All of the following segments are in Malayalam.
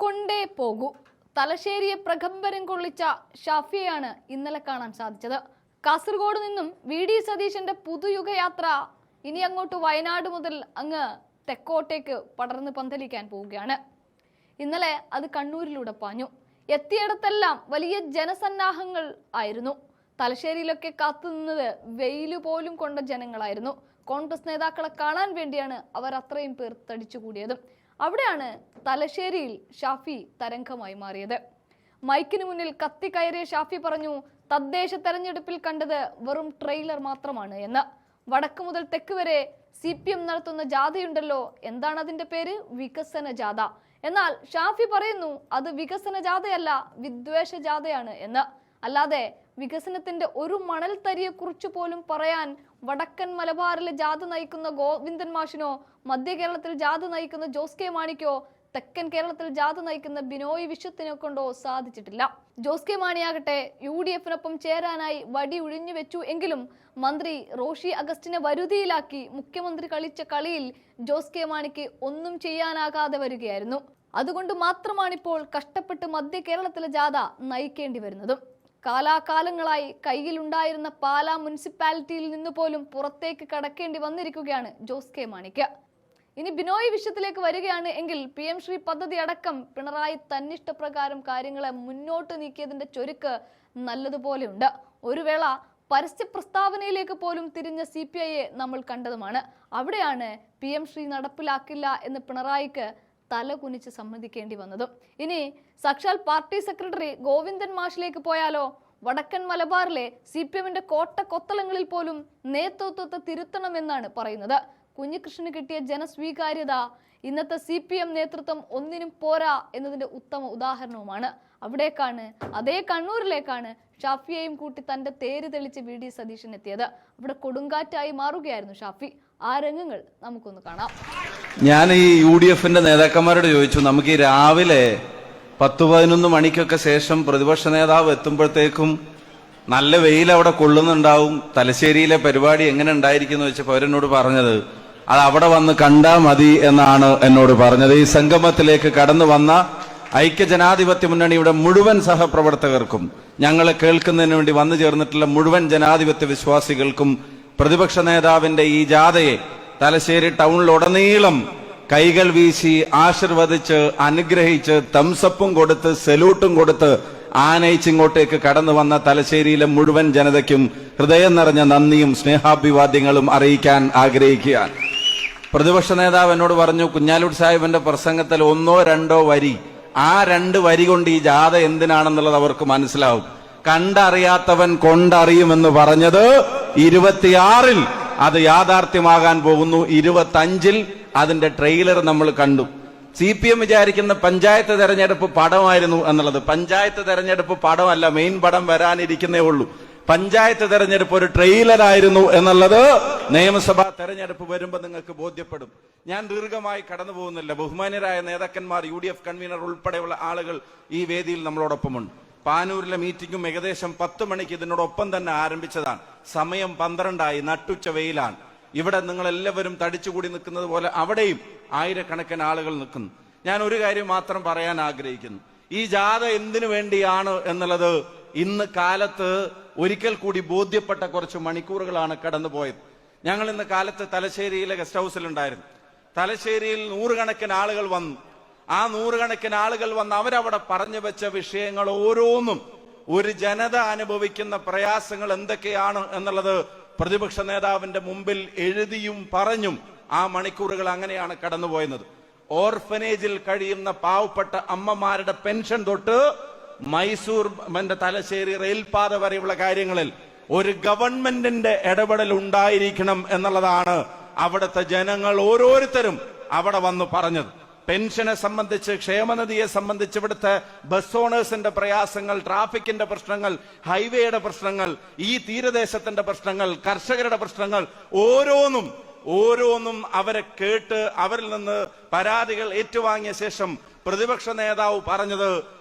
കൊണ്ടേ പോകൂ. തലശ്ശേരിയെ പ്രകമ്പനം കൊള്ളിച്ച ഷാഫിയെയാണ് ഇന്നലെ കാണാൻ സാധിച്ചത്. കാസർഗോഡ് നിന്നും വി.ഡി. സതീശന്റെ പുതുയുഗയാത്ര ഇനി അങ്ങോട്ട് വയനാട് മുതൽ അങ്ങ് തെക്കോട്ടേക്ക് പടർന്ന് പന്തലിക്കാൻ പോവുകയാണ്. ഇന്നലെ അത് കണ്ണൂരിലൂടെ പാഞ്ഞു. എത്തിയിടത്തെല്ലാം വലിയ ജനസന്നാഹങ്ങൾ ആയിരുന്നു. തലശ്ശേരിയിലൊക്കെ കാത്തുനിന്നത് വെയില് പോലും കൊണ്ട ജനങ്ങളായിരുന്നു. കോൺഗ്രസ് നേതാക്കളെ കാണാൻ വേണ്ടിയാണ് അവർ അത്രയും പേർ തടിച്ചുകൂടിയത്. അവിടെയാണ് തലശ്ശേരിയിൽ ഷാഫി തരംഗമായി മാറിയത്. മൈക്കിന് മുന്നിൽ കത്തിക്കയറിയ ഷാഫി പറഞ്ഞു, തദ്ദേശ തെരഞ്ഞെടുപ്പിൽ കണ്ടത് വെറും ട്രെയിലർ മാത്രമാണ് എന്ന്. വടക്ക് മുതൽ തെക്ക് വരെ CPM നടത്തുന്ന ജാഥയുണ്ടല്ലോ, എന്താണ് അതിന്റെ പേര്? വികസന ജാഥ. എന്നാൽ ഷാഫി പറയുന്നു അത് വികസന ജാഥയല്ല, വിദ്വേഷ ജാഥയാണ് എന്ന്. അല്ലാതെ വികസനത്തിന്റെ ഒരു മണൽ തരിയെ കുറിച്ച് പോലും പറയാൻ വടക്കൻ മലബാറിലെ ജാഥ നയിക്കുന്ന ഗോവിന്ദൻ മാഷിനോ, മധ്യ കേരളത്തിൽ ജാഥ നയിക്കുന്ന ജോസ് കെ മാണിക്കോ, തെക്കൻ കേരളത്തിൽ ജാഥ നയിക്കുന്ന ബിനോയ് വിശ്വത്തിനെ കൊണ്ടോ സാധിച്ചിട്ടില്ല. ജോസ് കെ മാണിയാകട്ടെ UDF-നൊപ്പം ചേരാനായി വടി ഒഴിഞ്ഞു വെച്ചു എങ്കിലും മന്ത്രി റോഷി അഗസ്റ്റിനെ വരുതിയിലാക്കി മുഖ്യമന്ത്രി കളിച്ച കളിയിൽ ജോസ് കെ മാണിക്ക് ഒന്നും ചെയ്യാനാകാതെ വരികയായിരുന്നു. അതുകൊണ്ട് മാത്രമാണിപ്പോൾ കഷ്ടപ്പെട്ട് മധ്യ കേരളത്തിലെ ജാഥ നയിക്കേണ്ടി വരുന്നതും. കാലാകാലങ്ങളായി കയ്യിലുണ്ടായിരുന്ന പാലാ മുനിസിപ്പാലിറ്റിയിൽ നിന്ന് പോലും പുറത്തേക്ക് കടക്കേണ്ടി വന്നിരിക്കുകയാണ് ജോസ് കെ മാണിക്ക്. ഇനി ബിനോയ് വിഷയത്തിലേക്ക് വരികയാണ് എങ്കിൽ PM ശ്രീ പദ്ധതി അടക്കം പിണറായി തന്നിഷ്ടപ്രകാരം കാര്യങ്ങളെ മുന്നോട്ട് നീക്കിയതിന്റെ ചൊരുക്ക് നല്ലതുപോലെയുണ്ട്. ഒരു വേള പരസ്യ പ്രസ്താവനയിലേക്ക് പോലും തിരിഞ്ഞ CPI-യെ നമ്മൾ കണ്ടതുമാണ്. അവിടെയാണ് PM ശ്രീ നടപ്പിലാക്കില്ല എന്ന് പിണറായിക്ക് തല കുനിച്ച് സമ്മതിക്കേണ്ടി വന്നതും. ഇനി സാക്ഷാൽ പാർട്ടി സെക്രട്ടറി ഗോവിന്ദൻ മാഷിലേക്ക് പോയാലോ? വടക്കൻ മലബാറിലെ CPM-ന്റെ കോട്ട കൊത്തളങ്ങളിൽ പോലും നേതൃത്വത്തെ തിരുത്തണമെന്നാണ് പറയുന്നത്. കുഞ്ഞികൃഷ്ണന് കിട്ടിയ ജനസ്വീകാര്യത ഇന്നത്തെ CPM നേതൃത്വം ഒന്നിനും പോരാ എന്നതിന്റെ ഉത്തമ ഉദാഹരണവുമാണ്. അവിടേക്കാണ്, അതേ കണ്ണൂരിലേക്കാണ് ഷാഫിയെയും കൂട്ടി തന്റെ തേര് തെളിച്ച് V.D. സതീശൻ എത്തിയത്. അവിടെ കൊടുങ്കാറ്റായി മാറുകയായിരുന്നു ഷാഫി. ആ രംഗങ്ങൾ നമുക്കൊന്ന് കാണാം. ഞാൻ ഈ UDF-ന്റെ നേതാക്കന്മാരോട് ചോദിച്ചു, നമുക്ക് ഈ രാവിലെ 10-11 മണിക്കൊക്കെ ശേഷം പ്രതിപക്ഷ നേതാവ് എത്തുമ്പോഴത്തേക്കും നല്ല വെയിൽ അവിടെ കൊള്ളുന്നുണ്ടാവും, തലശ്ശേരിയിലെ പരിപാടി എങ്ങനെ ഉണ്ടായിരിക്കും എന്ന് വെച്ചപ്പോൾ അവരെന്നോട് പറഞ്ഞത് അത് അവിടെ വന്ന് കണ്ടാ മതി എന്നാണ് എന്നോട് പറഞ്ഞത്. ഈ സംഗമത്തിലേക്ക് കടന്നു വന്ന ഐക്യജനാധിപത്യ മുന്നണിയുടെ മുഴുവൻ സഹപ്രവർത്തകർക്കും, ഞങ്ങളെ കേൾക്കുന്നതിന് വേണ്ടി വന്നു ചേർന്നിട്ടുള്ള മുഴുവൻ ജനാധിപത്യ വിശ്വാസികൾക്കും പ്രതിപക്ഷ നേതാവിന്റെ ഈ ജാഥയെ തലശ്ശേരി ടൗണിലുടനീളം കൈകൾ വീശി ആശീർവദിച്ച് അനുഗ്രഹിച്ച് തംസപ്പും കൊടുത്ത് സല്യൂട്ടും കൊടുത്ത് ആനയിച്ചിങ്ങോട്ടേക്ക് കടന്നു വന്ന തലശ്ശേരിയിലെ മുഴുവൻ ജനതയ്ക്കും ഹൃദയം നിറഞ്ഞ നന്ദിയും സ്നേഹാഭിവാദ്യങ്ങളും അറിയിക്കാൻ ആഗ്രഹിക്കുകയാണ്. പ്രതിപക്ഷ നേതാവ് എന്നോട് പറഞ്ഞു, കുഞ്ഞാലൂർ സാഹിബിന്റെ പ്രസംഗത്തിൽ 1-2 വരി, ആ 2 വരി കൊണ്ട് ഈ ജാഥ എന്തിനാണെന്നുള്ളത് അവർക്ക് മനസ്സിലാവും. കണ്ടറിയാത്തവൻ കൊണ്ടറിയുമെന്ന് പറഞ്ഞത് 26-ൽ അത് യാഥാർത്ഥ്യമാകാൻ പോകുന്നു. 25-ൽ അതിന്റെ ട്രെയിലർ നമ്മൾ കണ്ടു. CPM വിചാരിക്കുന്ന പഞ്ചായത്ത് തെരഞ്ഞെടുപ്പ് പടമായിരുന്നു എന്നുള്ളത്. പഞ്ചായത്ത് തെരഞ്ഞെടുപ്പ് പടമല്ല, മെയിൻ പടം വരാനിരിക്കുന്നേ ഉള്ളൂ. പഞ്ചായത്ത് തെരഞ്ഞെടുപ്പ് ഒരു ട്രെയിലറായിരുന്നു എന്നുള്ളത് നിയമസഭാ തെരഞ്ഞെടുപ്പ് വരുമ്പോൾ നിങ്ങൾക്ക് ബോധ്യപ്പെടും. ഞാൻ ദീർഘമായി കടന്നു പോകുന്നില്ല. ബഹുമാന്യരായ നേതാക്കന്മാർ, UDF കൺവീനർ ഉൾപ്പെടെയുള്ള ആളുകൾ ഈ വേദിയിൽ നമ്മളോടൊപ്പമുണ്ട്. പാനൂരിലെ മീറ്റിംഗും ഏകദേശം 10 മണിക്ക് ഇതിനോടൊപ്പം തന്നെ ആരംഭിച്ചതാണ്. സമയം 12ആയി, നട്ടുച്ച വെയിലാണ്. ഇവിടെ നിങ്ങൾ എല്ലാവരും തടിച്ചുകൂടി നിൽക്കുന്നത് പോലെ അവിടെയും ആയിരക്കണക്കിന് ആളുകൾ നിൽക്കുന്നു. ഞാൻ ഒരു കാര്യം മാത്രം പറയാൻ ആഗ്രഹിക്കുന്നു. ഈ ജാഥ എന്തിനു വേണ്ടിയാണ് എന്നുള്ളത് ഇന്ന് കാലത്ത് ഒരിക്കൽ കൂടി ബോധ്യപ്പെട്ട കുറച്ച് മണിക്കൂറുകളാണ് കടന്നുപോയത്. ഞങ്ങൾ ഇന്ന് കാലത്ത് തലശ്ശേരിയിലെ ഗസ്റ്റ് ഹൗസിലുണ്ടായിരുന്നു. തലശ്ശേരിയിൽ 100 കണക്കിന് ആളുകൾ വന്നു. ആ 100 കണക്കിന് ആളുകൾ വന്ന് അവരവിടെ പറഞ്ഞു വെച്ച വിഷയങ്ങൾ ഓരോന്നും, ഒരു ജനത അനുഭവിക്കുന്ന പ്രയാസങ്ങൾ എന്തൊക്കെയാണ് എന്നുള്ളത് പ്രതിപക്ഷ നേതാവിന്റെ മുമ്പിൽ എഴുതിയും പറഞ്ഞും ആ മണിക്കൂറുകൾ അങ്ങനെയാണ് കടന്നുപോയത്. ഓർഫനേജിൽ കഴിയുന്ന പാവപ്പെട്ട അമ്മമാരുടെ പെൻഷൻ തൊട്ട് മൈസൂർ തലശ്ശേരി റെയിൽപാത വരെയുള്ള കാര്യങ്ങളിൽ ഒരു ഗവൺമെന്റിന്റെ ഇടപെടൽ ഉണ്ടായിരിക്കണം എന്നുള്ളതാണ് അവിടുത്തെ ജനങ്ങൾ ഓരോരുത്തരും അവിടെ വന്ന് പറഞ്ഞത്. പെൻഷനെ സംബന്ധിച്ച്, ക്ഷേമനിധിയെ സംബന്ധിച്ച്, ഇവിടുത്തെ ബസ് ഓണേഴ്സിന്റെ പ്രയാസങ്ങൾ, ട്രാഫിക്കിന്റെ പ്രശ്നങ്ങൾ, ഹൈവേയുടെ പ്രശ്നങ്ങൾ, ഈ തീരദേശത്തിന്റെ പ്രശ്നങ്ങൾ, കർഷകരുടെ പ്രശ്നങ്ങൾ, ഓരോന്നും അവരെ കേട്ട് അവരിൽ നിന്ന് പരാതികൾ ഏറ്റുവാങ്ങിയ ശേഷം പ്രതിപക്ഷ നേതാവ് പറഞ്ഞത്,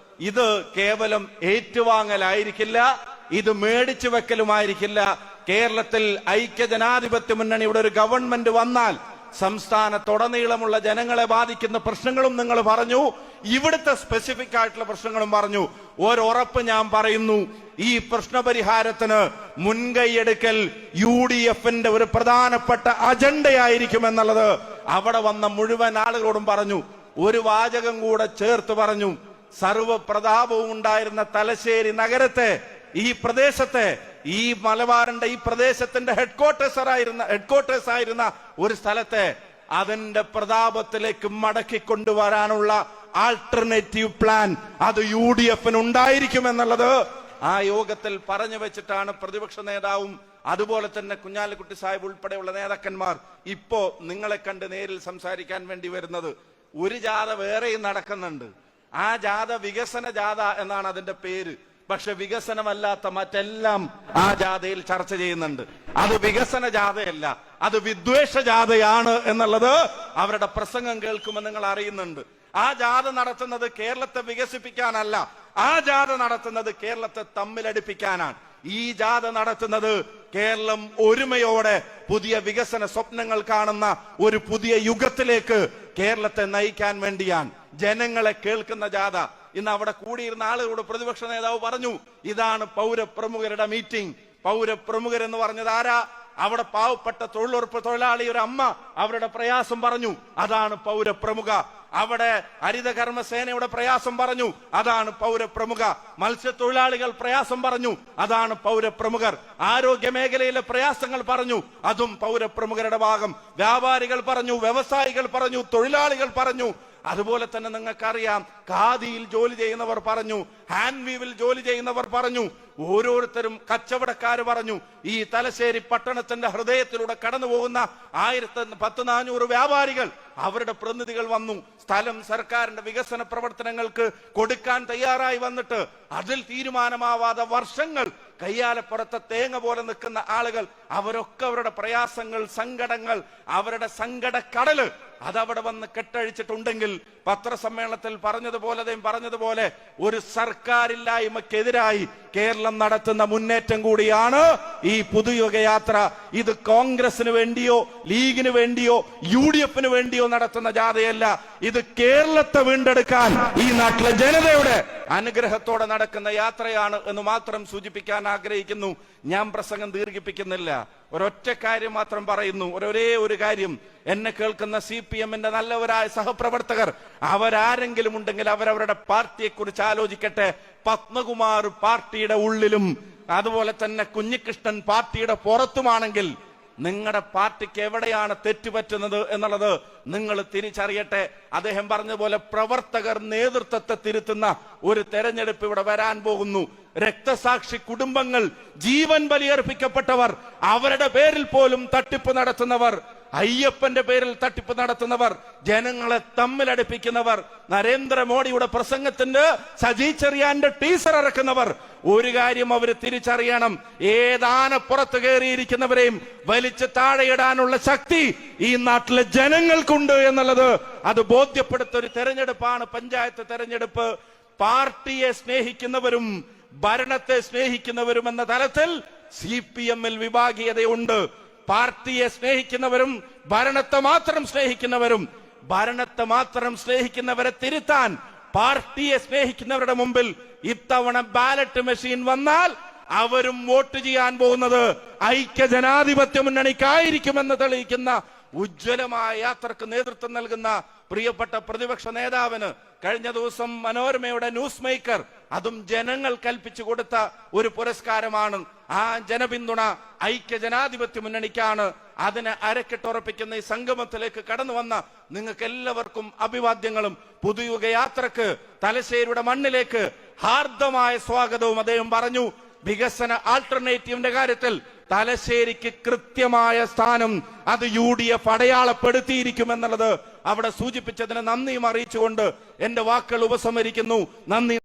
ഇത് കേവലം ഏറ്റുവാങ്ങലായിരിക്കില്ല, ഇത് മേടിച്ചു വെക്കലുമായിരിക്കില്ല. കേരളത്തിൽ ഐക്യജനാധിപത്യ മുന്നണിയുടെ ഒരു ഗവൺമെന്റ് വന്നാൽ സംസ്ഥാനത്തുടനീളമുള്ള ജനങ്ങളെ ബാധിക്കുന്ന പ്രശ്നങ്ങളും നിങ്ങൾ പറഞ്ഞു, ഇവിടുത്തെ സ്പെസിഫിക് ആയിട്ടുള്ള പ്രശ്നങ്ങളും പറഞ്ഞു. ഒരുറപ്പ് ഞാൻ പറയുന്നു, ഈ പ്രശ്നപരിഹാരത്തിന് മുൻകൈയെടുക്കൽ UDFന്റെ ഒരു പ്രധാനപ്പെട്ട അജണ്ടയായിരിക്കുമെന്നുള്ളത് അവിടെ വന്ന മുഴുവൻ ആളുകളോടും പറഞ്ഞു. ഒരു വാചകം കൂടെ ചേർത്ത് പറഞ്ഞു, സർവപ്രതാപവും ഉണ്ടായിരുന്ന തലശ്ശേരി നഗരത്തെ, ഈ പ്രദേശത്തെ, ഈ മലബാറിന്റെ ഈ പ്രദേശത്തിന്റെ ഹെഡ്ക്വാർട്ടേഴ്സ് ആയിരുന്ന ഒരു സ്ഥലത്തെ അതിന്റെ പ്രതാപത്തിലേക്ക് മടക്കി കൊണ്ടുവരാനുള്ള ആൾട്ടർനേറ്റീവ് പ്ലാൻ അത് UDFന് ഉണ്ടായിരിക്കുമെന്നുള്ളത് ആ യോഗത്തിൽ പറഞ്ഞു വെച്ചിട്ടാണ് പ്രതിപക്ഷ നേതാവും അതുപോലെ തന്നെ കുഞ്ഞാലിക്കുട്ടി സാഹിബ് ഉൾപ്പെടെയുള്ള നേതാക്കന്മാർ ഇപ്പോ നിങ്ങളെ കണ്ട് നേരിൽ സംസാരിക്കാൻ വേണ്ടി വരുന്നത്. ഒരു ജാഥ വേറെയും നടക്കുന്നുണ്ട്. ആ ജാഥ വികസന ജാഥ എന്നാണ് അതിന്റെ പേര്. പക്ഷെ വികസനമല്ലാത്ത മറ്റെല്ലാം ആ ജാഥയിൽ ചർച്ച ചെയ്യുന്നുണ്ട്. അത് വികസന ജാഥയല്ല, അത് വിദ്വേഷ ജാഥയാണ് എന്നുള്ളത് അവരുടെ പ്രസംഗം കേൾക്കുമ്പോൾ നിങ്ങൾ അറിയുന്നുണ്ട്. ആ ജാഥ നടത്തുന്നത് കേരളത്തെ വികസിപ്പിക്കാനല്ല, ആ ജാഥ നടത്തുന്നത് കേരളത്തെ തമ്മിലടിപ്പിക്കാനാണ്. ഈ ജാഥ നടത്തുന്നത് കേരളം ഒരുമയോടെ പുതിയ വികസന സ്വപ്നങ്ങൾ കാണുന്ന ഒരു പുതിയ യുഗത്തിലേക്ക് കേരളത്തെ നയിക്കാൻ വേണ്ടിയാണ്. ജനങ്ങളെ കേൾക്കുന്ന ജാഥ. ഇന്ന് അവിടെ കൂടിയിരുന്ന ആളുകളോട് പ്രതിപക്ഷ നേതാവ് പറഞ്ഞു, ഇതാണ് പൗരപ്രമുഖരുടെ മീറ്റിംഗ്. പൗരപ്രമുഖരെന്ന് പറഞ്ഞത് ആരാ? അവിടെ പാവപ്പെട്ട തൊഴിലുറപ്പ് തൊഴിലാളി ഒരു അമ്മ അവരുടെ പ്രയാസം പറഞ്ഞു, അതാണ് പൗരപ്രമുഖ. അവിടെ ഹരിതകർമ്മസേനയുടെ പ്രയാസം പറഞ്ഞു, അതാണ് പൗരപ്രമുഖ. മത്സ്യത്തൊഴിലാളികൾ പ്രയാസം പറഞ്ഞു, അതാണ് പൗരപ്രമുഖർ. ആരോഗ്യ മേഖലയിലെ പ്രയാസങ്ങൾ പറഞ്ഞു, അതും പൗരപ്രമുഖരുടെ ഭാഗം. വ്യാപാരികൾ പറഞ്ഞു, വ്യവസായികൾ പറഞ്ഞു, തൊഴിലാളികൾ പറഞ്ഞു. അതുപോലെ തന്നെ നിങ്ങൾക്കറിയാം, ഖാദിയിൽ ജോലി ചെയ്യുന്നവർ പറഞ്ഞു, ഹാൻഡ് വീവിൽ ജോലി ചെയ്യുന്നവർ പറഞ്ഞു, ഓരോരുത്തരും കച്ചവടക്കാർ പറഞ്ഞു. ഈ തലശ്ശേരി പട്ടണത്തിന്റെ ഹൃദയത്തിലൂടെ കടന്നു പോകുന്ന 1400 വ്യാപാരികൾ, അവരുടെ പ്രതിനിധികൾ വന്നു. സ്ഥലം സർക്കാരിന്റെ വികസന പ്രവർത്തനങ്ങൾക്ക് കൊടുക്കാൻ തയ്യാറായി വന്നിട്ട് അതിൽ തീരുമാനമാവാതെ വർഷങ്ങൾ കയ്യാലപ്പുറത്തെ തേങ്ങ പോലെ നിൽക്കുന്ന ആളുകൾ, അവരൊക്കെ അവരുടെ പ്രയാസങ്ങൾ, സങ്കടങ്ങൾ, അവരുടെ സങ്കടക്കടല് അതവിടെ വന്ന് കെട്ടഴിച്ചിട്ടുണ്ടെങ്കിൽ പത്രസമ്മേളനത്തിൽ പറഞ്ഞതുപോലെ ഒരു സർക്കാരില്ലായ്മക്കെതിരായി കേരളം നടത്തുന്ന മുന്നേറ്റം കൂടിയാണ് ഈ പുതുയുഗയാത്ര. ഇത് കോൺഗ്രസിന് വേണ്ടിയോ ലീഗിന് വേണ്ടിയോ UDFന് വേണ്ടിയോ നടത്തുന്ന ജാഥയല്ല. ഇത് കേരളത്തെ വീണ്ടെടുക്കാൻ ഈ നാട്ടിലെ ജനതയുടെ അനുഗ്രഹത്തോടെ നടക്കുന്ന യാത്രയാണ് എന്ന് മാത്രം സൂചിപ്പിക്കാൻ ആഗ്രഹിക്കുന്നു. ഞാൻ പ്രസംഗം ദീർഘിപ്പിക്കുന്നില്ല. ഒരൊറ്റ കാര്യം മാത്രം പറയുന്നു, ഒരേ ഒരു കാര്യം. എന്നെ കേൾക്കുന്ന CPMന്റെ നല്ലവരായ സഹപ്രവർത്തകർ അവരാരെങ്കിലും ഉണ്ടെങ്കിൽ അവരവരുടെ പാർട്ടിയെ കുറിച്ച് ആലോചിക്കട്ടെ. പത്മകുമാർ പാർട്ടിയുടെ ഉള്ളിലും അതുപോലെ തന്നെ കുഞ്ഞികൃഷ്ണൻ പാർട്ടിയുടെ പുറത്തുമാണെങ്കിൽ നിങ്ങളുടെ പാർട്ടിക്ക് എവിടെയാണ് തെറ്റുപറ്റുന്നത് എന്നുള്ളത് നിങ്ങൾ തിരിച്ചറിയട്ടെ. അദ്ദേഹം പറഞ്ഞതുപോലെ പ്രവർത്തകർ നേതൃത്വത്തെ തിരുത്തുന്ന ഒരു തെരഞ്ഞെടുപ്പ് ഇവിടെ വരാൻ പോകുന്നു. രക്തസാക്ഷി കുടുംബങ്ങൾ, ജീവൻ ബലിയർപ്പിക്കപ്പെട്ടവർ, അവരുടെ പേരിൽ പോലും തട്ടിപ്പ് നടത്തുന്നവർ, അയ്യപ്പന്റെ പേരിൽ തട്ടിപ്പ് നടത്തുന്നവർ, ജനങ്ങളെ തമ്മിലടിപ്പിക്കുന്നവർ, നരേന്ദ്രമോദിയുടെ പ്രസംഗത്തിന്റെ സജി ചെറിയാന്റെ ടീസർ ഇറക്കുന്നവർ, ഒരു കാര്യം അവർ തിരിച്ചറിയണം, ഏതാനപ്പുറത്ത് കയറിയിരിക്കുന്നവരെയും വലിച്ചു താഴെയിടാനുള്ള ശക്തി ഈ നാട്ടിലെ ജനങ്ങൾക്കുണ്ട് എന്നുള്ളത് അത് ബോധ്യപ്പെടുത്തൊരു തെരഞ്ഞെടുപ്പാണ് പഞ്ചായത്ത് തെരഞ്ഞെടുപ്പ്. പാർട്ടിയെ സ്നേഹിക്കുന്നവരും ഭരണത്തെ സ്നേഹിക്കുന്നവരും എന്ന തലത്തിൽ CPMൽ വിഭാഗീയതയുണ്ട്. പാർട്ടിയെ സ്നേഹിക്കുന്നവരും ഭരണത്തെ മാത്രം സ്നേഹിക്കുന്നവരെ തിരുത്താൻ പാർട്ടിയെ സ്നേഹിക്കുന്നവരുടെ മുമ്പിൽ ഇത്തവണ ബാലറ്റ് മെഷീൻ വന്നാൽ അവരും വോട്ട് ചെയ്യാൻ പോകുന്നത് ഐക്യജനാധിപത്യ മുന്നണിക്കായിരിക്കുമെന്ന് തെളിയിക്കുന്ന ഉജ്ജ്വലമായ യാത്രക്ക് നേതൃത്വം നൽകുന്ന പ്രിയപ്പെട്ട പ്രതിപക്ഷ നേതാവിന് കഴിഞ്ഞ ദിവസം മനോരമയുടെ ന്യൂസ് മേക്കർ, അതും ജനങ്ങൾ കൽപ്പിച്ചു കൊടുത്ത ഒരു പുരസ്കാരമാണ്. ആ ജനപിന്തുണ ഐക്യജനാധിപത്യ മുന്നണിക്കാണ്. അതിനെ അരക്കെട്ടുറപ്പിക്കുന്ന ഈ സംഗമത്തിലേക്ക് കടന്നു വന്ന നിങ്ങൾക്ക് എല്ലാവർക്കും അഭിവാദ്യങ്ങളും പുതുയുഗ യാത്രക്ക് തലശ്ശേരിയുടെ മണ്ണിലേക്ക് ഹാർദമായ സ്വാഗതവും അദ്ദേഹം പറഞ്ഞു. വികസന ആൾട്ടർനേറ്റീവിന്റെ കാര്യത്തിൽ തലശ്ശേരിക്ക് കൃത്യമായ സ്ഥാനം അത് UDF അടയാളപ്പെടുത്തിയിരിക്കുമെന്നുള്ളത് അവിടെ സൂചിപ്പിച്ചതിന് നന്ദിയും അറിയിച്ചുകൊണ്ട് എന്റെ വാക്കുകൾ ഉപസംഹരിക്കുന്നു. നന്ദി.